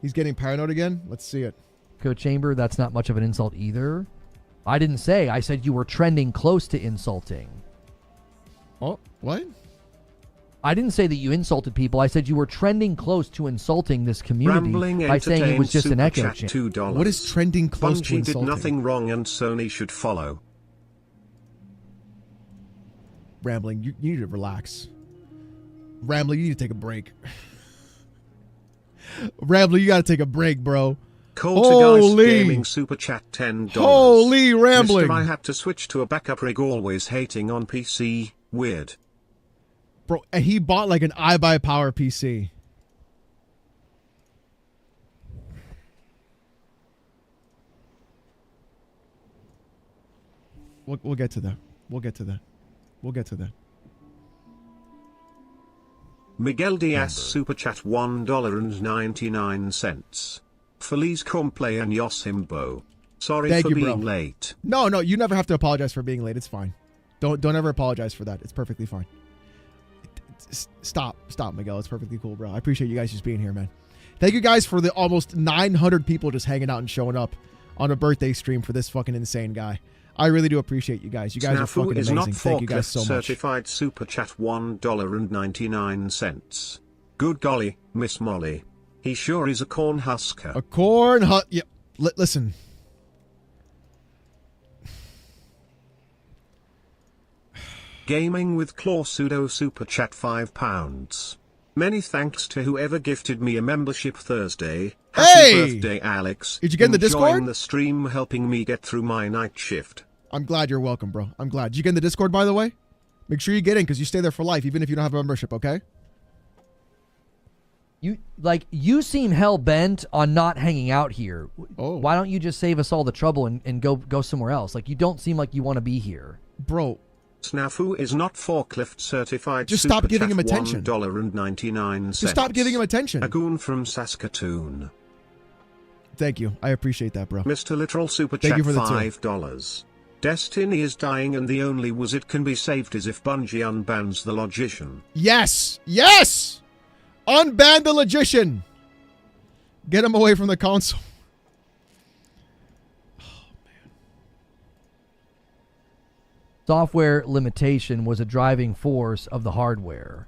He's getting paranoid again? Let's see it. Echo chamber, that's not much of an insult either. I didn't say. I said you were trending close to insulting. Oh, what? I didn't say that you insulted people. I said you were trending close to insulting this community by saying it was just an echo chamber. What is trending close to Bungie insulting? did nothing wrong and Sony should follow. Rambling, you need to relax. Rambling, you need to take a break. Rambling, you got to take a break, bro. Poltergeist Gaming Super Chat $10. Holy Rambling. Mr. I had to switch to a backup rig, always hating on PC. Weird. Bro, and he bought like an iBuyPower PC. We'll get to that. We'll get to that. We'll get to that. Miguel Diaz Super Chat $1.99. Feliz cumpleaños Himbo. Sorry Thank for you, being bro. late. No, you never have to apologize for being late. It's fine. Don't ever apologize for that. It's perfectly fine. Stop, Miguel. It's perfectly cool, bro. I appreciate you guys just being here, man. Thank you guys for the almost 900 people just hanging out and showing up on a birthday stream for this fucking insane guy. I really do appreciate you guys. You guys are fucking amazing. Thank you guys so much. Certified Super Chat $1.99. Good golly, Miss Molly. He sure is a corn husker. A corn hut. Yeah. Listen. Gaming with Claw Pseudo Super Chat £5. Many thanks to whoever gifted me a membership Thursday. Happy birthday, Alex. Did you get in the Discord? Enjoying the stream, helping me get through my night shift. I'm glad you're welcome, bro. I'm glad. Did you get in the Discord, by the way? Make sure you get in because you stay there for life, even if you don't have a membership, okay? You seem hell-bent on not hanging out here. Oh. Why don't you just save us all the trouble and go somewhere else? Like, you don't seem like you want to be here. Bro. Snafu is not forklift certified. Just Super stop giving Chat him attention. $1.99. Just stop giving him attention. A goon from Saskatoon. Thank you. I appreciate that, bro. Mr. Literal Super Thank Chat you for the $5. Destiny is dying and the only was it can be saved is if Bungie unbans the Logician. Yes! Yes! Unban the Logician! Get him away from the console. Software limitation was a driving force of the hardware.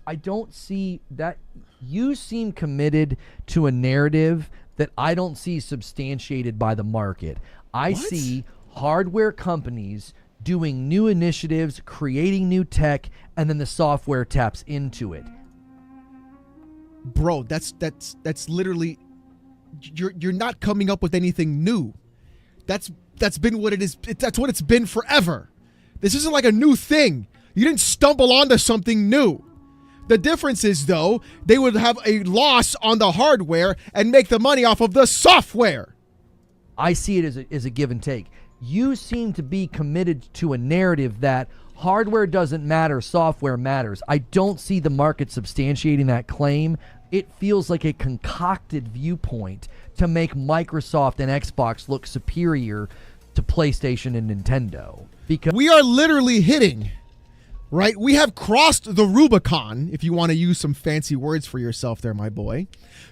I don't see that. You seem committed to a narrative that I don't see substantiated by the market. I see hardware companies doing new initiatives, creating new tech, and then the software taps into it. Bro, that's literally, you're not coming up with anything new. That's been what it is. That's what it's been forever. This isn't like a new thing. You didn't stumble onto something new. The difference is, though, they would have a loss on the hardware and make the money off of the software. I see it as a give and take. You seem to be committed to a narrative that hardware doesn't matter, software matters. I don't see the market substantiating that claim. It feels like a concocted viewpoint to make Microsoft and Xbox look superior to PlayStation and Nintendo. Because we are literally hitting, right? We have crossed the Rubicon, if you want to use some fancy words for yourself there, my boy,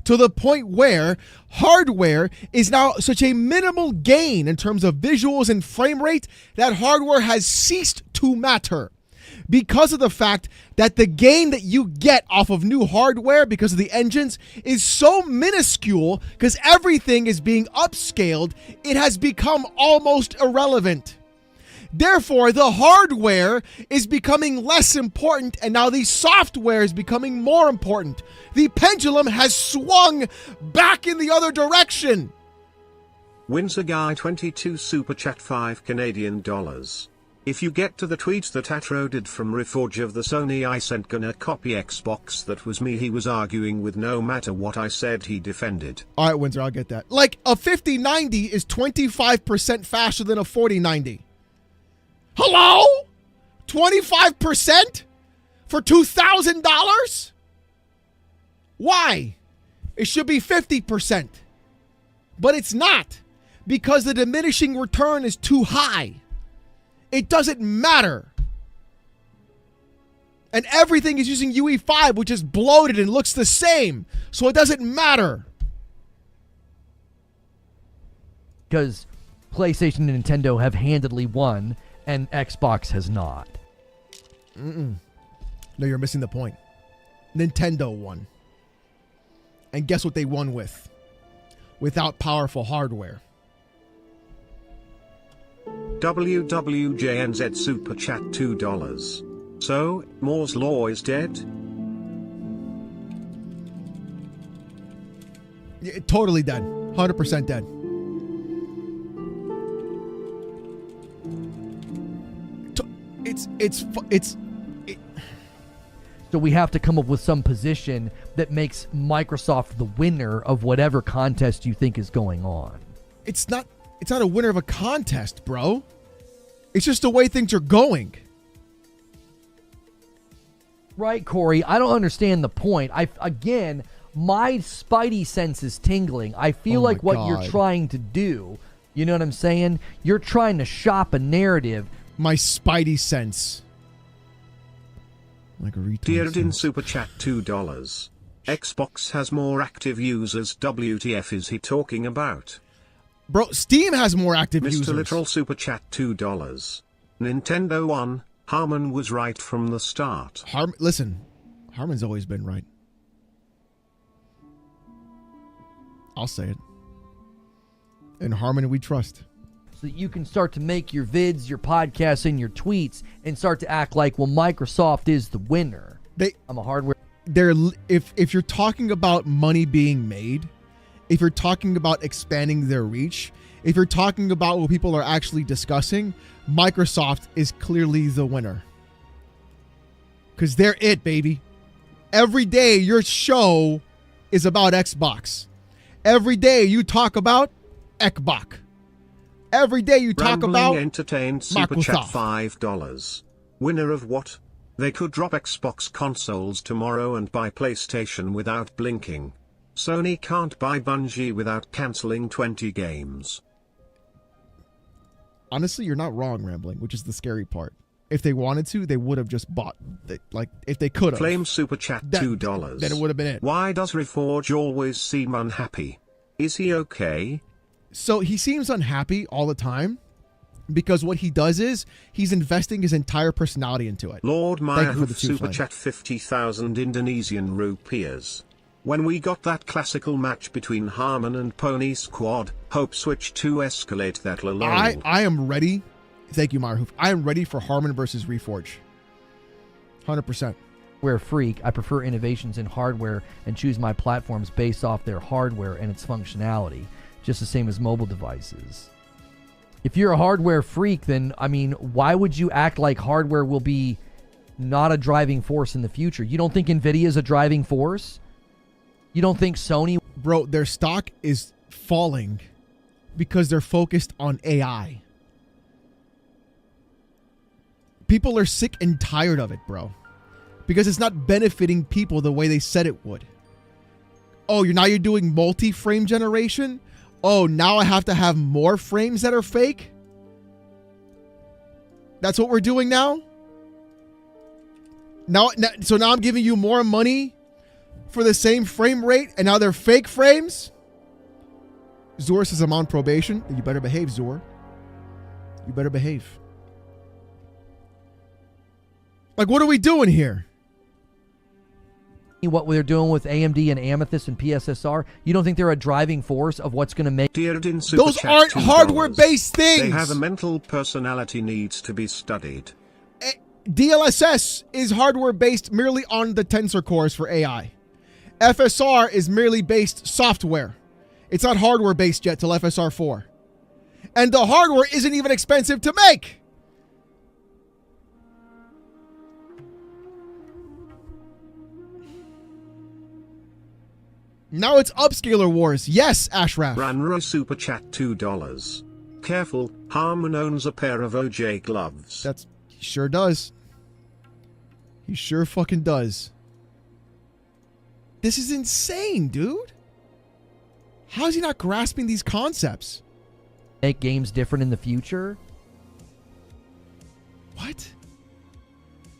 to the point where hardware is now such a minimal gain in terms of visuals and frame rate that hardware has ceased to matter. Because of the fact that the gain that you get off of new hardware because of the engines is so minuscule, because everything is being upscaled, it has become almost irrelevant. Therefore, the hardware is becoming less important, and now the software is becoming more important. The pendulum has swung back in the other direction. Windsor Guy 22 Super Chat $5. If you get to the tweet that Atro did from Reforge of the Sony I sent gonna copy Xbox, that was me he was arguing with, no matter what I said he defended. All right, Windsor, I'll get that. Like, a 5090 is 25% faster than a 4090. Hello? 25% for $2,000? Why? It should be 50%. But it's not, because the diminishing return is too high. It doesn't matter. And everything is using UE5, which is bloated and looks the same. So it doesn't matter. Because PlayStation and Nintendo have handedly won, and Xbox has not. No, you're missing the point. Nintendo won. And guess what they won with? Without powerful hardware. WWJNZ Super Chat $2. So, Moore's Law is dead? Yeah, totally dead. 100% dead. So we have to come up with some position that makes Microsoft the winner of whatever contest you think is going on. It's not a winner of a contest, bro. It's just the way things are going. Right, Corey? I don't understand the point. Again, my spidey sense is tingling. I feel like what you're trying to do, you know what I'm saying? You're trying to shop a narrative. My spidey sense. Like a retard. In Super Chat $2. Xbox has more active users. WTF is he talking about? Bro, Steam has more active users. Mr. Literal Super Chat $2. Nintendo won. Harmon was right from the start. Listen, Harmon's always been right. I'll say it. In Harmon we trust. So that you can start to make your vids, your podcasts, and your tweets and start to act like, well, Microsoft is the winner. I'm a hardware. If you're talking about money being made, if you're talking about expanding their reach, if you're talking about what people are actually discussing, Microsoft is clearly the winner. Because they're it, baby. Every day your show is about Xbox. Every day you talk about Xbox. Every day you talk about Entertained Super Chat Microsoft. $5. Winner of what? They could drop Xbox consoles tomorrow and buy PlayStation without blinking. Sony can't buy Bungie without cancelling 20 games. Honestly, you're not wrong, Rambling, which is the scary part. If they wanted to, they would have just bought. If they could have. Flame Super Chat $2. Then it would have been it. Why does Reforge always seem unhappy? Is he okay? So he seems unhappy all the time because what he does is he's investing his entire personality into it. Lord Maya Super Chat 50,000 Indonesian rupiahs. When we got that classical match between Harmon and Pony Squad, hope Switch to escalate that alone. I am ready. Thank you, Marhoof. I am ready for Harmon versus Reforge. 100%. Where freak, I prefer innovations in hardware and choose my platforms based off their hardware and its functionality, just the same as mobile devices. If you're a hardware freak, then, I mean, why would you act like hardware will be not a driving force in the future? You don't think NVIDIA is a driving force? You don't think Sony... Bro, their stock is falling because they're focused on AI. People are sick and tired of it, bro. Because it's not benefiting people the way they said it would. Oh, now you're doing multi-frame generation? Oh, now I have to have more frames that are fake? That's what we're doing now? So now I'm giving you more money for the same frame rate, and now they're fake frames? Zor says I'm on probation. You better behave, Zor. You better behave. Like, what are we doing here? What they're doing with AMD and Amethyst and PSSR, you don't think they're a driving force of what's going to make... Those aren't hardware-based things! They have a mental personality needs to be studied. DLSS is hardware-based merely on the tensor cores for AI. FSR is merely based software. It's not hardware-based yet till FSR 4. And the hardware isn't even expensive to make! Now it's upscaler wars. Yes, Ashraf. Ranro Super Chat $2. Careful, Harmon owns a pair of OJ gloves. He sure does. He sure fucking does. This is insane, dude. How is he not grasping these concepts? Make games different in the future? What?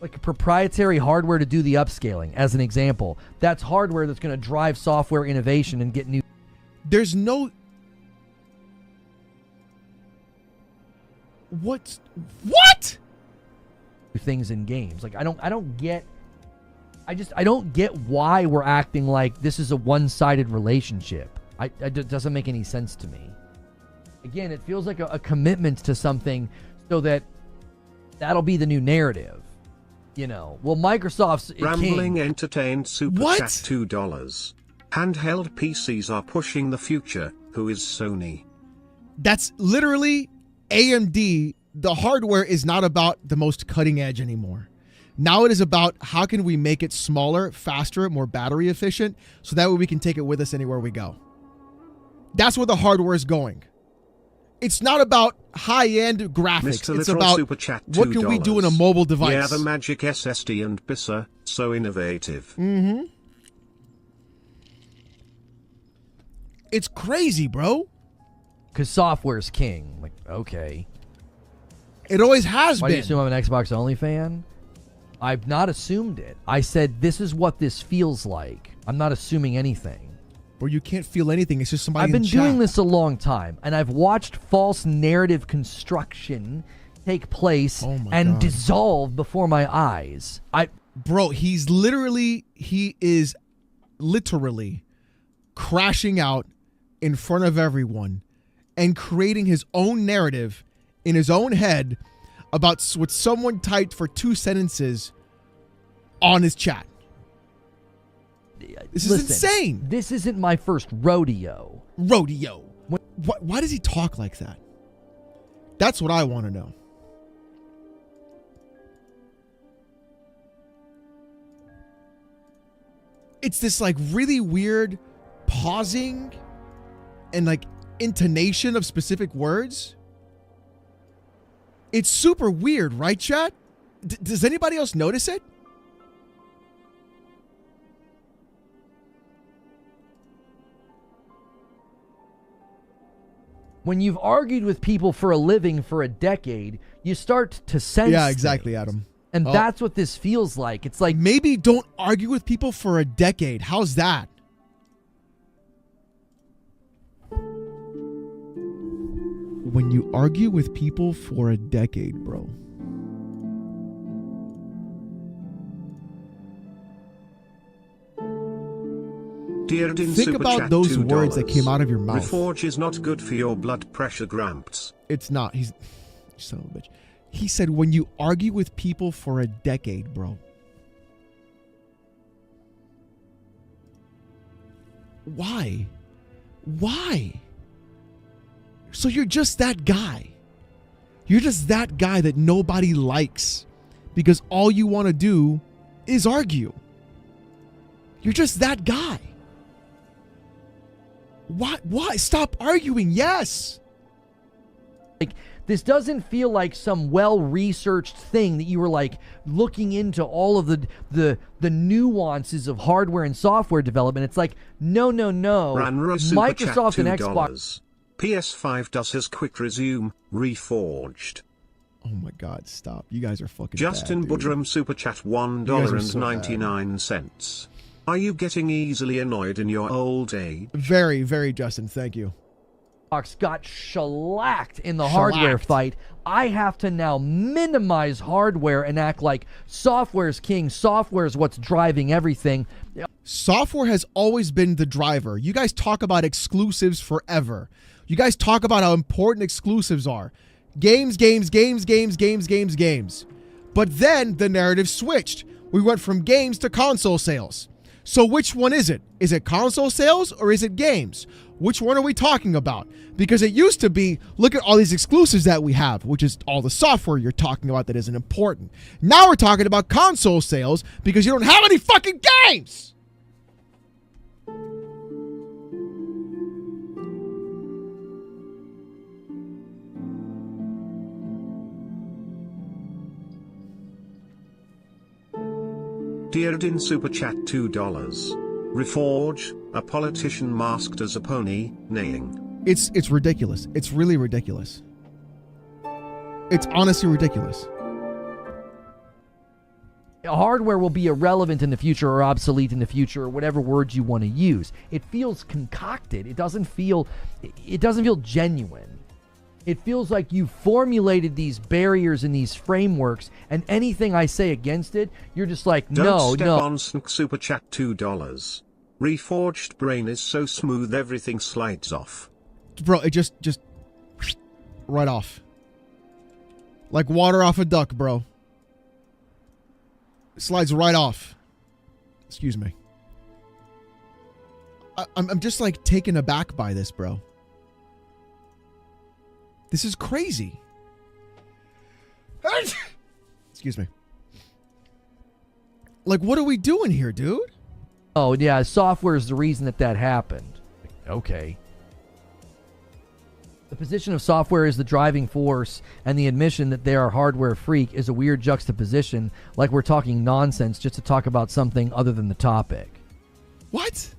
like a proprietary hardware to do the upscaling, as an example. That's hardware that's going to drive software innovation and get new. There's no. What? Things in games. Like I don't get why we're acting like this is a one-sided relationship. It doesn't make any sense to me. Again, it feels like a commitment to something so that'll be the new narrative. You know, well, Microsoft's Rambling king. Entertained Super What? Chat $2. Handheld PCs are pushing the future. Who is Sony? That's literally AMD. The hardware is not about the most cutting edge anymore. Now it is about how can we make it smaller, faster, more battery efficient, so that way we can take it with us anywhere we go. That's where the hardware is going. It's not about high-end graphics. Mr. It's Literal about Super Chat $2. what can we do in a mobile device. Yeah, the Magic SSD and BISA, so innovative. Mm-hmm. It's crazy, bro. Because software's king. Like, okay. It always has Why do you been. assume I'm an Xbox only fan? I've not assumed it. I said this is what this feels like. I'm not assuming anything. Or you can't feel anything. It's just somebody I've been in chat. doing this a long time, and I've watched false narrative construction take place Oh my and God. dissolve before my eyes. Bro, he is literally crashing out in front of everyone and creating his own narrative in his own head about what someone typed for 2 sentences on his chat. This is insane. This isn't my first rodeo. Rodeo. Why does he talk like that? That's what I want to know. It's this like really weird pausing and like intonation of specific words. It's super weird, right, chat? Does anybody else notice it? When you've argued with people for a living for a decade, you start to sense Yeah, exactly, things. Adam. And Oh. that's what this feels like. It's like, Maybe don't argue with people for a decade. How's that? When you argue with people for a decade, bro. Dear Din Think Super about Chat those $2. words that came out of your mouth. Reforge is not good for your blood pressure, Gramps. It's not. He's son of a bitch. He said when you argue with people for a decade, bro. Why? Why? So you're just that guy. You're just that guy that nobody likes because all you want to do is argue. You're just that guy. Why? Stop arguing. Yes. like this doesn't feel like some well-researched thing that you were like looking into all of the nuances of hardware and software development. It's like, no. Ranra Super Microsoft Chat and $2. Xbox. PS5 does his quick resume, Reforged. Oh my God, stop. You guys are fucking Justin bad, dude. Budram Super Chat You guys are so $1.99. Are you getting easily annoyed in your old age? Very, very, Justin. Thank you. Xbox got shellacked in the hardware Shellacked. fight. I have to now minimize hardware and act like software's king. Software's what's driving everything. Software has always been the driver. You guys talk about exclusives forever. You guys talk about how important exclusives are. Games. But then the narrative switched. We went from games to console sales. So which one is it? Is it console sales or is it games? Which one are we talking about? Because it used to be, look at all these exclusives that we have, which is all the software you're talking about that isn't important. Now we're talking about console sales because you don't have any fucking games. Deardin Super Chat $2. Reforge, a politician masked as a pony, neighing. It's ridiculous. It's really ridiculous. It's honestly ridiculous. hardware will be irrelevant in the future or obsolete in the future or whatever words you want to use. It feels concocted. It doesn't feel genuine. It feels like you formulated these barriers and these frameworks, and anything I say against it, you're just like, Don't step on Snk Super Chat $2. Reforged brain is so smooth everything slides off. Bro, it just right off. Like water off a duck, bro. It slides right off. Excuse me. I'm just like taken aback by this, bro. This is crazy. Excuse me. Like, what are we doing here, dude? Oh, yeah, software is the reason that happened. Okay. The position of software as the driving force and the admission that they are a hardware freak is a weird juxtaposition, like we're talking nonsense just to talk about something other than the topic. What?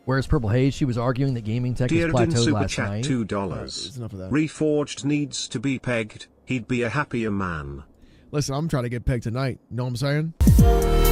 Whereas Purple Haze, she was arguing that gaming tech was Dearden plateaued Super last Chat night. $2. Enough of that. Reforged needs to be pegged. He'd be a happier man. Listen, I'm trying to get pegged tonight. Know what I'm saying?